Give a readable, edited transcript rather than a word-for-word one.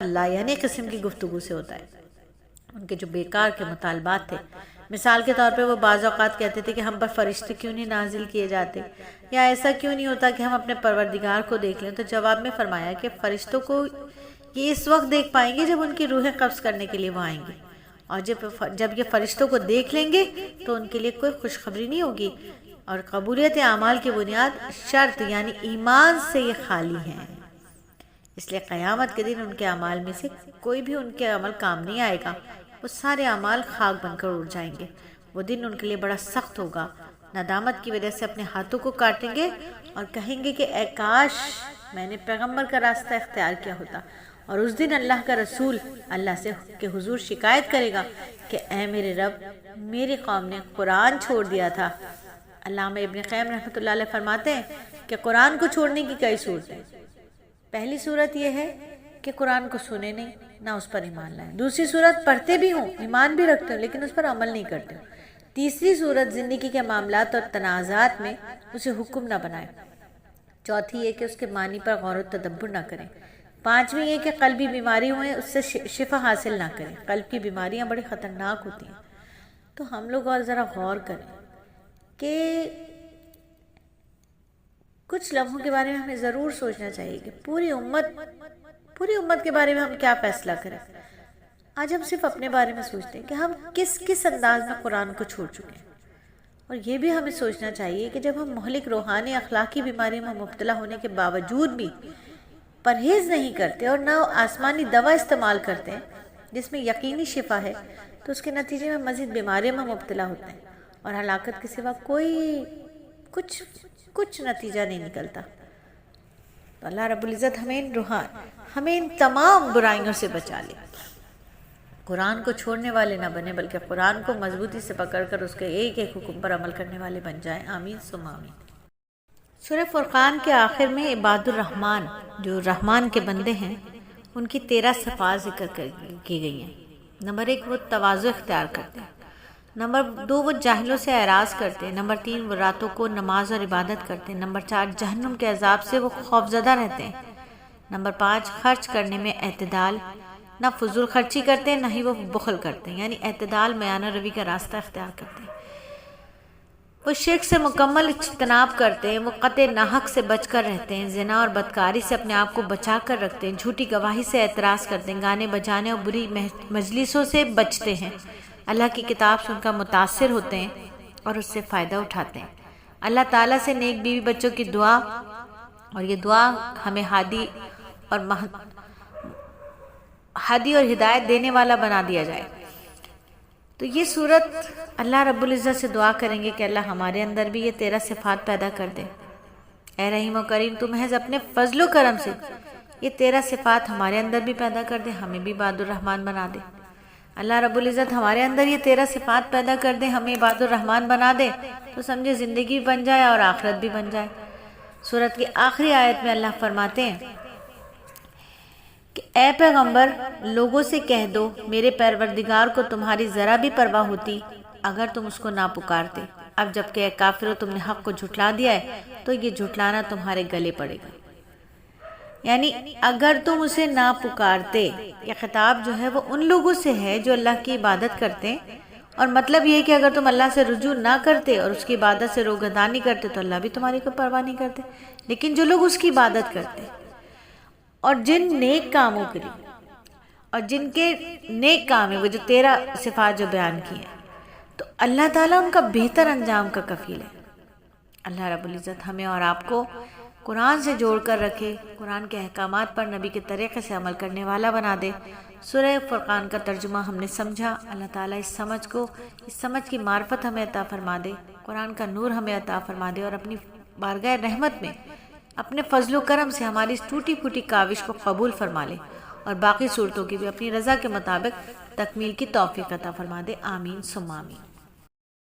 یعنی قسم کی گفتگو سے ہوتا ہے۔ ان کے جو بیکار کے مطالبات تھے، مثال کے طور پہ وہ بعض اوقات کہتے تھے کہ ہم پر فرشتے کیوں نہیں نازل کیے جاتے، یا ایسا کیوں نہیں ہوتا کہ ہم اپنے پروردگار کو دیکھ لیں، تو جواب میں فرمایا کہ فرشتوں کو یہ اس وقت دیکھ پائیں گے جب ان کی روحیں قبض کرنے کے لیے وہ آئیں گے، اور جب یہ فرشتوں کو دیکھ لیں گے تو ان کے لیے کوئی خوشخبری نہیں ہوگی، اور قبولیت اعمال کی بنیاد شرط یعنی ایمان سے یہ خالی ہیں، اس لیے قیامت کے دن ان کے اعمال میں سے کوئی بھی ان کے عمل کام نہیں آئے گا، وہ سارے اعمال خاک بن کر اڑ جائیں گے۔ وہ دن ان کے لیے بڑا سخت ہوگا، ندامت کی وجہ سے اپنے ہاتھوں کو کاٹیں گے اور کہیں گے کہ اے کاش میں نے پیغمبر کا راستہ اختیار کیا ہوتا۔ اور اس دن اللہ کا رسول اللہ سے کے حضور شکایت کرے گا کہ اے میرے رب، میری قوم نے قرآن چھوڑ دیا تھا۔ علامہ ابن قیم رحمۃ اللہ علیہ فرماتے ہیں کہ قرآن کو چھوڑنے کی کئی صورتیں۔ پہلی صورت یہ ہے کہ قرآن کو سنے نہیں، نہ اس پر ایمان لائیں۔ دوسری صورت پڑھتے بھی ہوں، ایمان بھی رکھتے ہوں، لیکن اس پر عمل نہیں کرتے ہوں۔ تیسری صورت زندگی کے معاملات اور تنازعات میں اسے حکم نہ بنائیں۔ چوتھی یہ کہ اس کے معنی پر غور و تدبر نہ کریں۔ پانچویں یہ کہ قلبی بیماری ہوئے اس سے شفا حاصل نہ کریں۔ قلب کی بیماریاں بڑی خطرناک ہوتی ہیں، تو ہم لوگ اور ذرا غور کریں کہ کچھ لمحوں کے بارے میں ہمیں ضرور سوچنا چاہیے کہ پوری امت کے بارے میں ہم کیا فیصلہ کریں۔ آج ہم صرف اپنے بارے میں سوچتے ہیں کہ ہم کس انداز میں قرآن کو چھوڑ چکے ہیں، اور یہ بھی ہمیں سوچنا چاہیے کہ جب ہم مہلک روحانی اخلاقی بیماری میں مبتلا ہونے کے باوجود بھی پرہیز نہیں کرتے اور نہ آسمانی دوا استعمال کرتے ہیں جس میں یقینی شفا ہے، تو اس کے نتیجے میں مزید بیماریوں میں مبتلا ہوتے ہیں اور ہلاکت کے سوا کچھ نتیجہ نہیں نکلتا۔ تو اللہ رب العزت ہمیں ان تمام برائیوں سے بچا لے، قرآن کو چھوڑنے والے نہ بنے بلکہ قرآن کو مضبوطی سے پکڑ کر اس کے ایک ایک حکم پر عمل کرنے والے بن جائیں۔ آمین ثم آمین۔ سورہ فرقان کے آخر میں عباد الرحمن جو رحمان کے بندے ہیں ان کی 13 صفات ذکر کی گئی ہیں۔ نمبر 1 وہ تواضع اختیار کرتے ہیں، نمبر 2 وہ جاہلوں سے اعراض کرتے ہیں، نمبر 3 وہ راتوں کو نماز اور عبادت کرتے ہیں، نمبر 4 جہنم کے عذاب سے وہ خوفزدہ رہتے ہیں، نمبر 5 خرچ کرنے میں اعتدال، نہ فضول خرچی کرتے ہیں نہ ہی وہ بخل کرتے ہیں، یعنی اعتدال میانہ روی کا راستہ اختیار کرتے ہیں۔ وہ شرک سے مکمل اجتناب کرتے ہیں، وہ قطع ناحق سے بچ کر رہتے ہیں، زنا اور بدکاری سے اپنے آپ کو بچا کر رکھتے ہیں، جھوٹی گواہی سے اعتراض کرتے ہیں، گانے بجانے اور بری مجلسوں سے بچتے ہیں، اللہ کی کتاب سے ان کا متاثر ہوتے ہیں اور اس سے فائدہ اٹھاتے ہیں، اللہ تعالیٰ سے نیک بیوی بچوں کی دعا، اور یہ دعا ہمیں ہادی اور ہدایت دینے والا بنا دیا جائے۔ تو یہ صورت اللہ رب العزت سے دعا کریں گے کہ اللہ ہمارے اندر بھی یہ 13 صفات پیدا کر دے۔ اے رحیم و کریم تو محض اپنے فضل و کرم سے یہ 13 صفات ہمارے اندر بھی پیدا کر دے، ہمیں بھی عباد الرحمن بنا دے۔ اللہ رب العزت ہمارے اندر یہ 13 صفات پیدا کر دے، ہمیں عباد الرحمن بنا دے، تو سمجھے زندگی بھی بن جائے اور آخرت بھی بن جائے۔ سورت کی آخری آیت میں اللہ فرماتے ہیں کہ اے پیغمبر لوگوں سے کہہ دو میرے پروردگار کو تمہاری ذرا بھی پرواہ ہوتی اگر تم اس کو نہ پکارتے، اب جبکہ اے کافرو تم نے حق کو جھٹلا دیا ہے تو یہ جھٹلانا تمہارے گلے پڑے گا، یعنی اگر تم اسے نہ پکارتے، یہ خطاب جو ہے وہ ان لوگوں سے ہے جو اللہ کی عبادت کرتے ہیں، اور مطلب یہ ہے کہ اگر تم اللہ سے رجوع نہ کرتے اور اس کی عبادت سے روگردانی کرتے تو اللہ بھی تمہاری کوئی پرواہ نہیں کرتے، لیکن جو لوگ اس کی عبادت کرتے اور جن نیک کاموں کے لیے اور جن کے نیک کام ہیں وہ جو 13 صفات جو بیان کی ہیں، تو اللہ تعالیٰ ان کا بہتر انجام کا کفیل ہے۔ اللہ رب العزت ہمیں اور آپ کو قرآن سے جوڑ کر رکھے، قرآن کے احکامات پر نبی کے طریقے سے عمل کرنے والا بنا دے۔ سورہ فرقان کا ترجمہ ہم نے سمجھا، اللہ تعالیٰ اس سمجھ کی معرفت ہمیں عطا فرما دے، قرآن کا نور ہمیں عطا فرما دے، اور اپنی بارگاہ رحمت میں اپنے فضل و کرم سے ہماری اس ٹوٹی پھوٹی کاوش کو قبول فرما لے، اور باقی صورتوں کی بھی اپنی رضا کے مطابق تکمیل کی توفیق عطا فرما دے۔ آمین ثم آمین۔